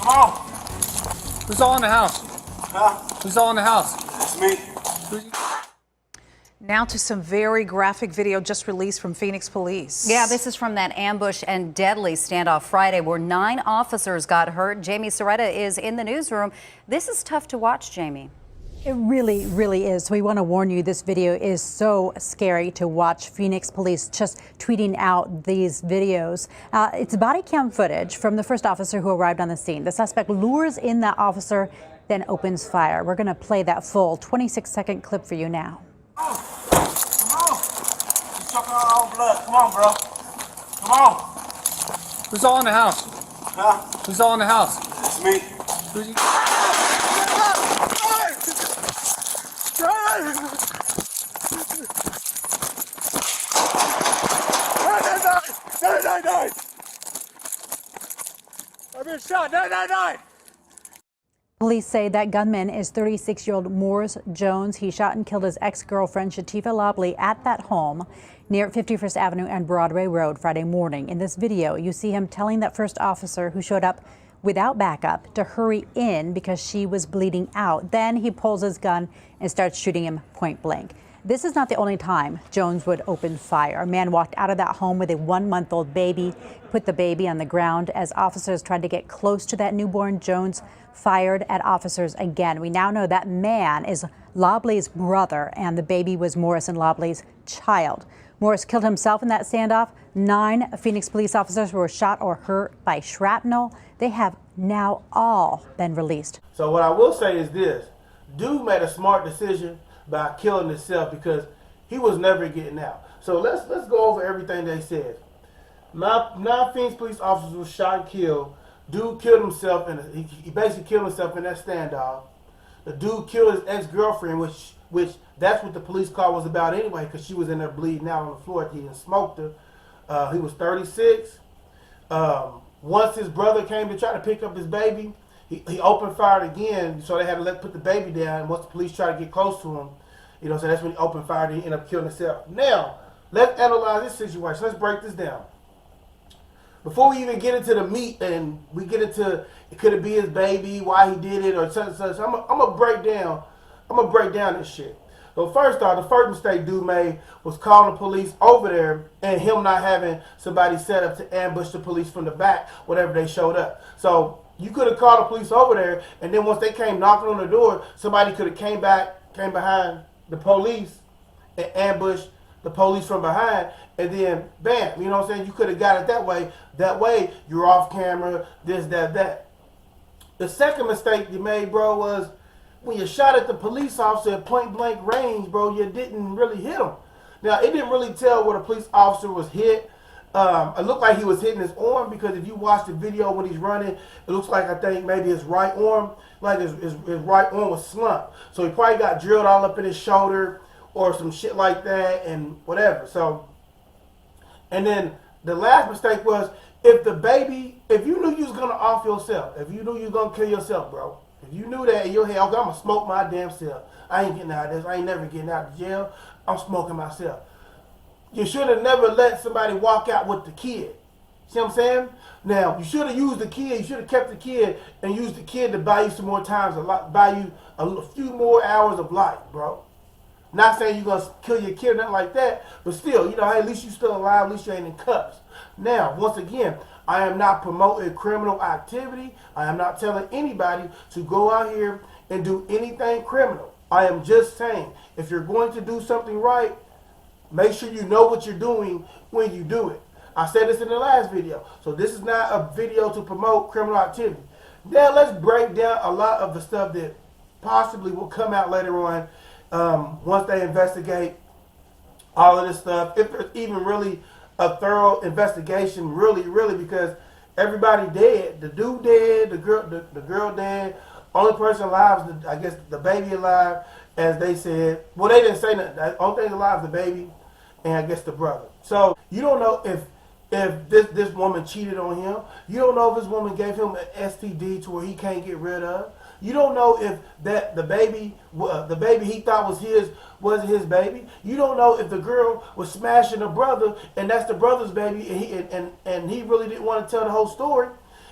on. Who's all in the house? Huh? Who's all in the house? It's me. Now to some very graphic video just released from Phoenix police. Yeah, this is from that ambush and deadly standoff Friday where 9 officers got hurt. Jamie Soretta is in the newsroom. This is tough to watch, Jamie. It really, really is. We want to warn you, this video is so scary to watch. Phoenix police just tweeting out these videos. It's body cam footage from the first officer who arrived on the scene. The suspect lures in that officer, then opens fire. We're going to play that full 26-second clip for you now. Come on. You're choking on our own blood. Come on, bro. Come on. Who's all in the house? Huh? Who's all in the house? It's me. Who's you? No. I've been shot. No. Police say that gunman is 36-year-old Morris Jones. He shot and killed his ex-girlfriend, Shatifa Lobley, at that home near 51st Avenue and Broadway Road Friday morning. In this video, you see him telling that first officer who showed up without backup to hurry in because she was bleeding out. Then he pulls his gun and starts shooting him point blank. This is not the only time Jones would open fire. A man walked out of that home with a 1-month-old baby, put the baby on the ground. As officers tried to get close to that newborn, Jones fired at officers again. We now know that man is Lobley's brother, and the baby was Morris and Lobley's child. Morris killed himself in that standoff. 9 Phoenix police officers were shot or hurt by shrapnel. They have now all been released. So what I will say is this: dude made a smart decision by killing himself because he was never getting out. So let's go over everything they said. 9 Phoenix police officers were shot and killed. Dude killed himself, and he basically killed himself in that standoff. The dude killed his ex-girlfriend, which that's what the police car was about anyway, because she was in there bleeding out on the floor. He had smoked her. He was 36. Once his brother came to try to pick up his baby, he opened fire again, so they had to put the baby down. And once the police tried to get close to him, so that's when he opened fire and he ended up killing himself. Now, let's analyze this situation. Let's break this down. Before we even get into the meat and we get into could it be his baby, why he did it, or such and such, I'm gonna break down this shit. So first off, the first mistake dude made was calling the police over there and him not having somebody set up to ambush the police from the back whenever they showed up. So you could have called the police over there, and then once they came knocking on the door, somebody could have came behind the police and ambushed the police from behind, and then bam, you know what I'm saying? You could have got it that way. That way, you're off camera, this, that. The second mistake you made, bro, was when you shot at the police officer at point blank range, bro, you didn't really hit him. Now, it didn't really tell where the police officer was hit. It looked like he was hitting his arm, because if you watch the video when he's running, it looks like, I think, maybe his right arm, like his right arm was slumped. So he probably got drilled all up in his shoulder or some shit like that and whatever. So, and then the last mistake was, if you knew you was going to off yourself, if you knew you was going to kill yourself, bro, if you knew that in your head, okay, I'm going to smoke my damn self. I ain't getting out of this. I ain't never getting out of jail. I'm smoking myself. You should have never let somebody walk out with the kid. See what I'm saying? Now, you should have used the kid. You should have kept the kid and used the kid to buy you some more times, buy you a few more hours of life, bro. Not saying you're going to kill your kid or nothing like that, but still, hey, at least you're still alive. At least you ain't in cuffs. Now, once again, I am not promoting criminal activity. I am not telling anybody to go out here and do anything criminal. I am just saying, if you're going to do something right, make sure you know what you're doing when you do it. I said this in the last video, so this is not a video to promote criminal activity. Now let's break down a lot of the stuff that possibly will come out later on once they investigate all of this stuff. If there's even really a thorough investigation, really, because everybody dead. The dude dead, the girl dead. Only person alive is, I guess, the baby alive, as they said. Well, they didn't say nothing. The only thing alive is the baby and I guess the brother. So you don't know if this woman cheated on him. You don't know if this woman gave him an STD to where he can't get rid of. You don't know if the baby he thought was his wasn't his baby. You don't know if the girl was smashing the brother and that's the brother's baby, and he really didn't want to tell the whole story.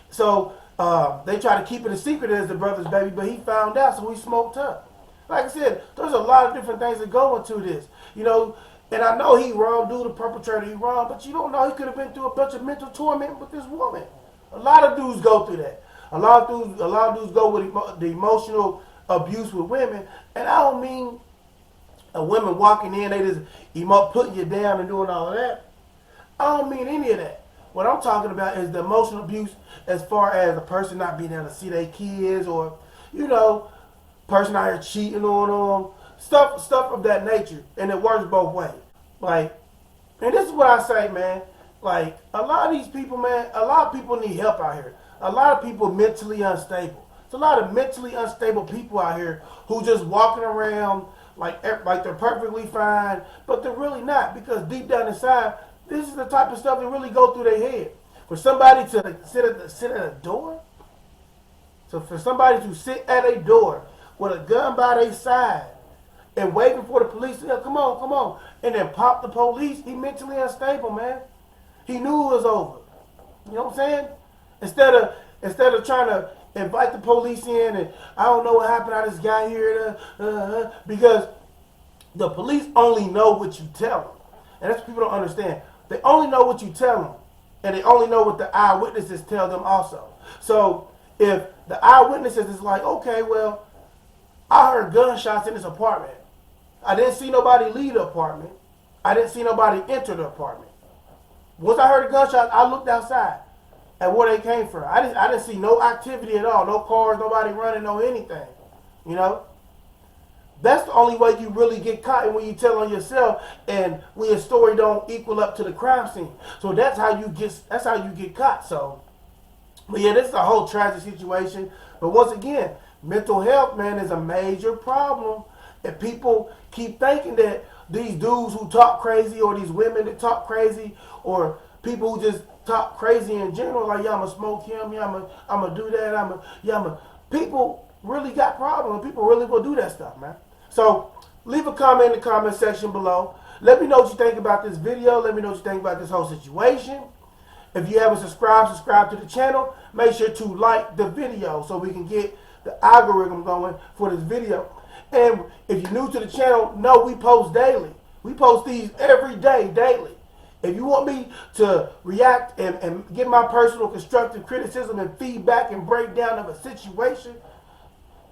So They try to keep it a secret as the brother's baby, but he found out, so he smoked up. Like I said, there's a lot of different things that go into this, you know. And I know he wrong, dude, the perpetrator, he wrong, but you don't know he could have been through a bunch of mental torment with this woman. A lot of dudes go through that. A lot of dudes go with the emotional abuse with women, and I don't mean a woman walking in, they just putting you down and doing all of that. I don't mean any of that. What I'm talking about is the emotional abuse as far as a person not being able to see their kids, or, you know, person out here cheating on them, stuff of that nature, and it works both ways. Like, and this is what I say, man. Like, a lot of these people, man, a lot of people need help out here. A lot of people mentally unstable. There's a lot of mentally unstable people out here who just walking around like they're perfectly fine, but they're really not, because deep down inside, this is the type of stuff that really go through their head. For somebody to sit at a door, so for somebody to sit at a door with a gun by their side and waiting for the police to come on, and then pop the police, he mentally unstable, man. He knew it was over. You know what I'm saying? Instead of trying to invite the police in, and I don't know what happened, I just got here, because the police only know what you tell them. And that's what people don't understand. They only know what you tell them, and they only know what the eyewitnesses tell them also. So if the eyewitnesses is like, okay, well, I heard gunshots in this apartment. I didn't see nobody leave the apartment. I didn't see nobody enter the apartment. Once I heard the gunshots, I looked outside at where they came from. I didn't see no activity at all, no cars, nobody running, no anything. You know? That's the only way you really get caught, and when you tell on yourself, and when your story don't equal up to the crime scene. So that's how you get caught. So, but yeah, this is a whole tragic situation. But once again, mental health, man, is a major problem. And people keep thinking that these dudes who talk crazy, or these women that talk crazy, or people who just talk crazy in general, like, yeah, I'm gonna smoke him, yeah, I'm gonna do that, people really got problems. People really will do that stuff, man. So leave a comment in the comment section below. Let me know what you think about this video. Let me know what you think about this whole situation. If you haven't subscribe to the channel. Make sure to like the video so we can get the algorithm going for this video. And if you're new to the channel, know we post daily. We post these every day, daily. If you want me to react and give my personal constructive criticism and feedback and breakdown of a situation,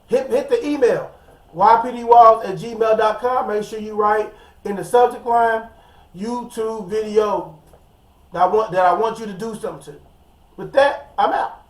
hit the email, YPDWallz@gmail.com. Make sure you write in the subject line, YouTube video that I want you to do something to. With that, I'm out.